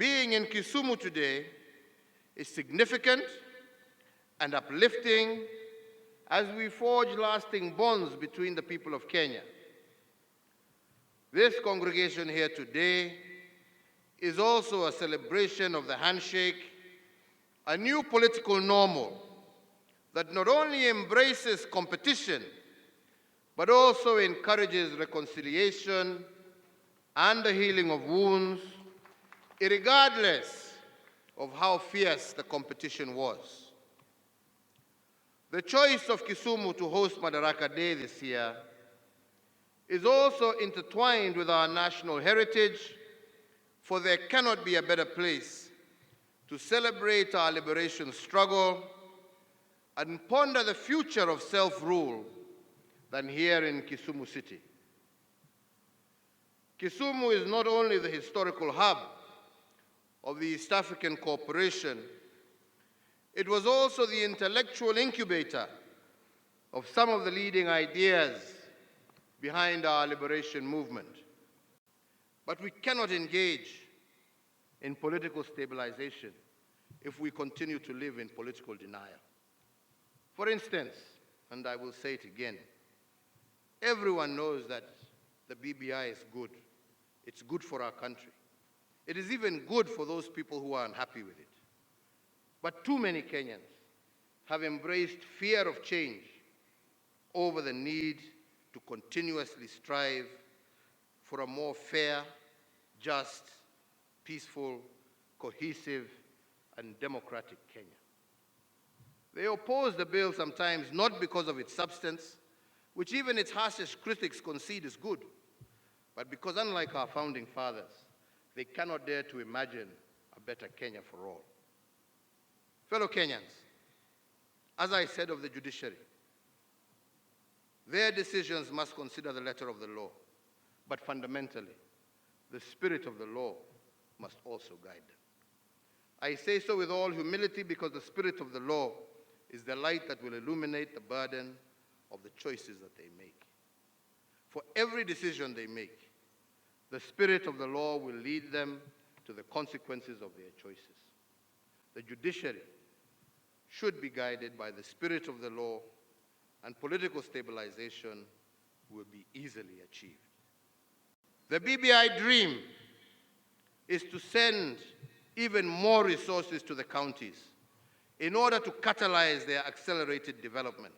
Being in Kisumu today is significant and uplifting as we forge lasting bonds between the people of Kenya. This congregation here today is also a celebration of the handshake, a new political normal that not only embraces competition, but also encourages reconciliation and the healing of wounds, regardless of how fierce the competition was. The choice of Kisumu to host Madaraka Day this year is also intertwined with our national heritage, for there cannot be a better place to celebrate our liberation struggle and ponder the future of self-rule than here in Kisumu City. Kisumu is not only the historical hub of the East African Cooperation, it was also the intellectual incubator of some of the leading ideas behind our liberation movement. But we cannot engage in political stabilization if we continue to live in political denial. For instance, and I will say it again, everyone knows that the BBI is good. It's good for our country. It is even good for those people who are unhappy with it. But too many Kenyans have embraced fear of change over the need to continuously strive for a more fair, just, peaceful, cohesive, and democratic Kenya. They oppose the bill sometimes not because of its substance, which even its harshest critics concede is good, but because, unlike our founding fathers, they cannot dare to imagine a better Kenya for all. Fellow Kenyans, as I said of the judiciary, their decisions must consider the letter of the law, but fundamentally, the spirit of the law must also guide them. I say so with all humility because the spirit of the law is the light that will illuminate the burden of the choices that they make. For every decision they make, the spirit of the law will lead them to the consequences of their choices. The judiciary should be guided by the spirit of the law, and political stabilization will be easily achieved. The BBI dream is to send even more resources to the counties in order to catalyze their accelerated development.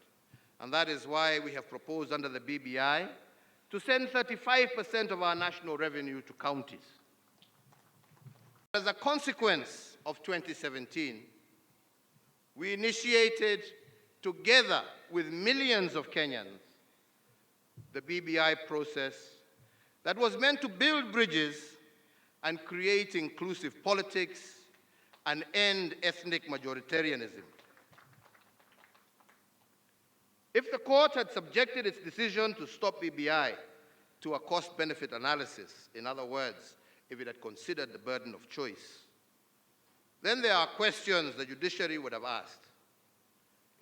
And that is why we have proposed under the BBI to send 35% of our national revenue to counties. As a consequence of 2017, we initiated, together with millions of Kenyans, the BBI process that was meant to build bridges and create inclusive politics and end ethnic majoritarianism. If the court had subjected its decision to stop BBI to a cost-benefit analysis, in other words, if it had considered the burden of choice, then there are questions the judiciary would have asked.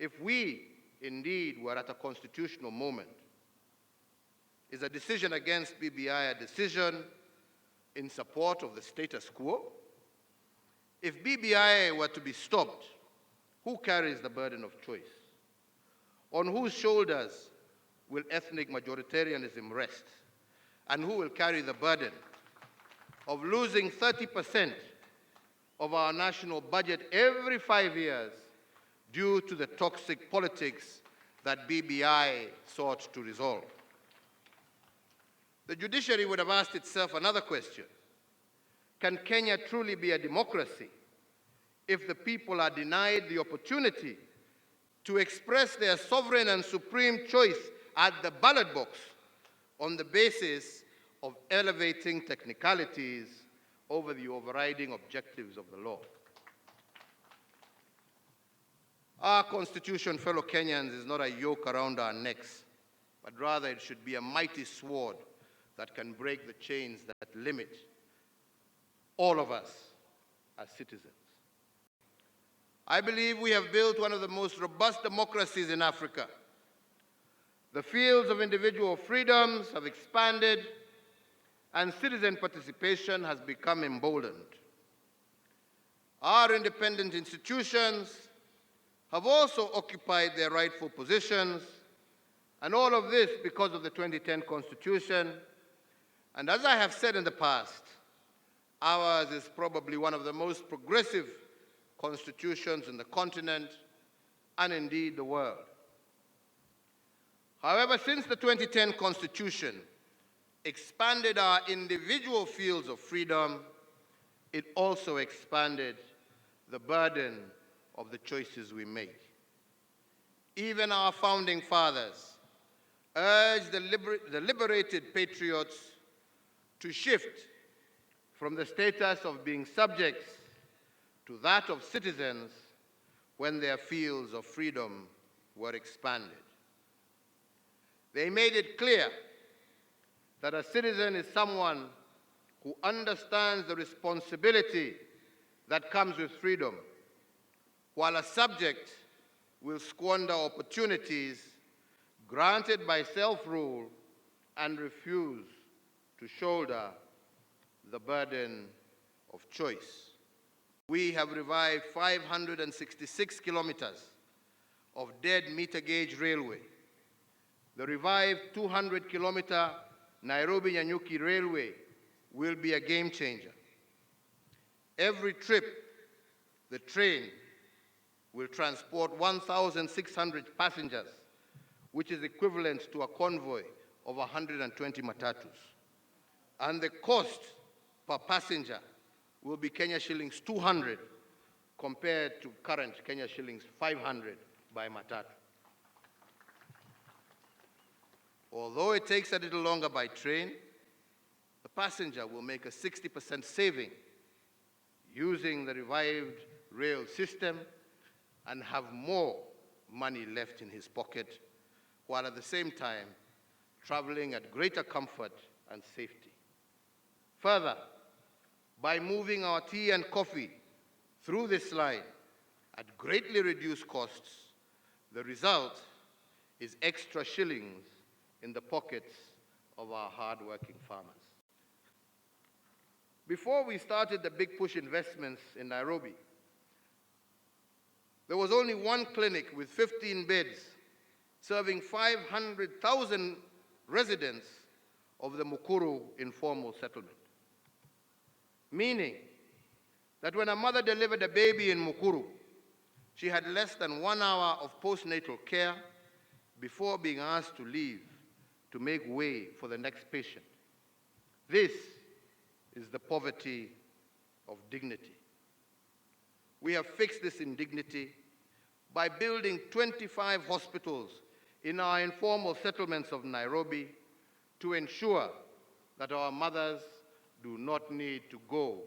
If we indeed were at a constitutional moment, is a decision against BBI a decision in support of the status quo? If BBI were to be stopped, who carries the burden of choice? On whose shoulders will ethnic majoritarianism rest? And who will carry the burden of losing 30% of our national budget every 5 years due to the toxic politics that BBI sought to resolve? The judiciary would have asked itself another question. Can Kenya truly be a democracy if the people are denied the opportunity to express their sovereign and supreme choice at the ballot box on the basis of elevating technicalities over the overriding objectives of the law? Our Constitution, fellow Kenyans, is not a yoke around our necks, but rather it should be a mighty sword that can break the chains that limit all of us as citizens. I believe we have built one of the most robust democracies in Africa. The fields of individual freedoms have expanded, and citizen participation has become emboldened. Our independent institutions have also occupied their rightful positions, and all of this because of the 2010 Constitution. And as I have said in the past, ours is probably one of the most progressive constitutions in the continent and indeed the world. However, since the 2010 Constitution expanded our individual fields of freedom, it also expanded the burden of the choices we make. Even our founding fathers urged the liberated patriots to shift from the status of being subjects to that of citizens when their fields of freedom were expanded. They made it clear that a citizen is someone who understands the responsibility that comes with freedom, while a subject will squander opportunities granted by self-rule and refuse to shoulder the burden of choice. We have revived 566 kilometers of dead meter gauge railway. The revived 200-kilometer Nairobi-Nyanyuki railway will be a game changer. Every trip, the train will transport 1,600 passengers, which is equivalent to a convoy of 120 matatus. And the cost per passenger will be Kenya shillings 200 compared to current Kenya shillings 500 by matatu. Although it takes a little longer by train, the passenger will make a 60% saving using the revived rail system and have more money left in his pocket, while at the same time traveling at greater comfort and safety. Further, by moving our tea and coffee through this line at greatly reduced costs, the result is extra shillings in the pockets of our hard-working farmers. Before we started the big push investments in Nairobi, there was only one clinic with 15 beds serving 500,000 residents of the Mukuru informal settlement. Meaning that when a mother delivered a baby in Mukuru, she had less than 1 hour of postnatal care before being asked to leave to make way for the next patient. This is the poverty of dignity. We have fixed this indignity by building 25 hospitals in our informal settlements of Nairobi to ensure that our mothers do not need to go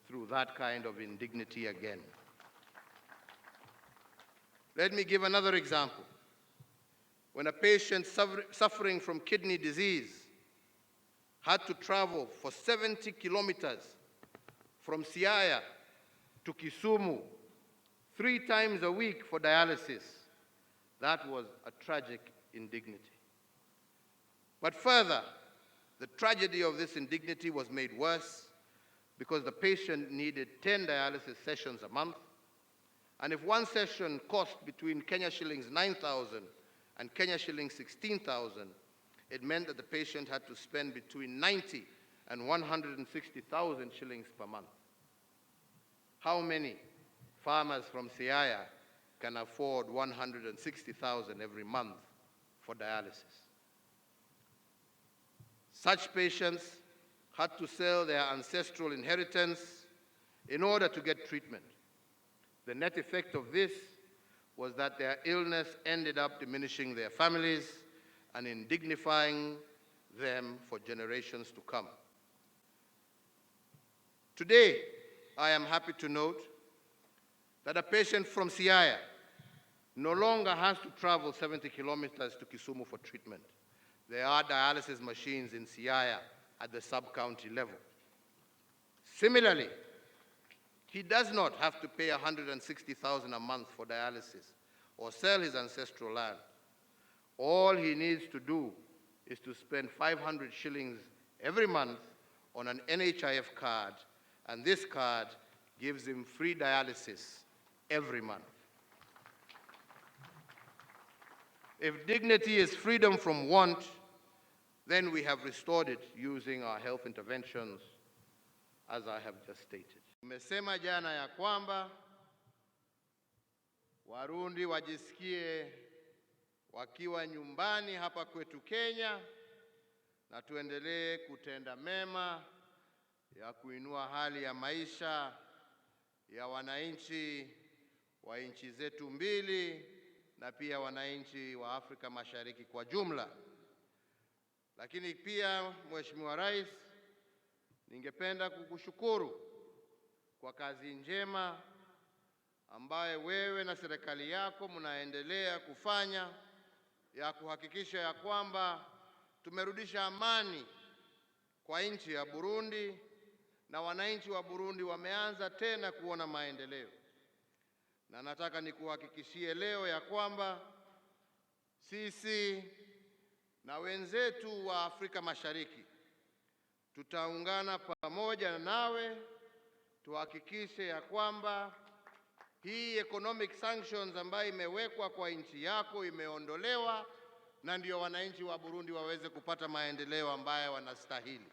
through that kind of indignity again. Let me give another example. When a patient suffering from kidney disease had to travel for 70 kilometers from Siaya to Kisumu 3 times a week for dialysis, that was a tragic indignity. But further, the tragedy of this indignity was made worse because the patient needed 10 dialysis sessions a month, and if one session cost between Kenya shillings 9,000 and Kenya shillings 16,000, it meant that the patient had to spend between 90 and 160,000 shillings per month. How many farmers from Siaya can afford 160,000 every month for dialysis? Such patients had to sell their ancestral inheritance in order to get treatment. The net effect of this was that their illness ended up diminishing their families and indignifying them for generations to come. Today, I am happy to note that a patient from Siaya no longer has to travel 70 kilometers to Kisumu for treatment. There are dialysis machines in Siaya at the sub-county level. Similarly, he does not have to pay 160,000 a month for dialysis or sell his ancestral land. All he needs to do is to spend 500 shillings every month on an NHIF card, and this card gives him free dialysis every month. If dignity is freedom from want, then we have restored it using our health interventions, as I have just stated. Nimesema jana ya kwamba Warundi wajisikie wakiwa nyumbani hapa kwetu Kenya, na tuendelee kutenda mema ya kuinua hali ya maisha ya wananchi wa nchi zetu mbili na pia wananchi wa Afrika Mashariki kwa jumla. Lakini pia Mheshimiwa Rais, ningependa kukushukuru kwa kazi njema ambayo wewe na serikali yako mnaendelea kufanya ya kuhakikisha ya kwamba tumerudisha amani kwa nchi ya Burundi na wananchi wa Burundi wameanza tena kuona maendeleo. Na nataka nikuhakikishie leo ya kwamba sisi na wenzetu wa Afrika Mashariki tutaungana pamoja nawe tuhakikishe ya kwamba hii economic sanctions ambayo imewekwa kwa nchi yako imeondolewa, na ndio wananchi wa Burundi waweze kupata maendeleo ambayo wanastahili.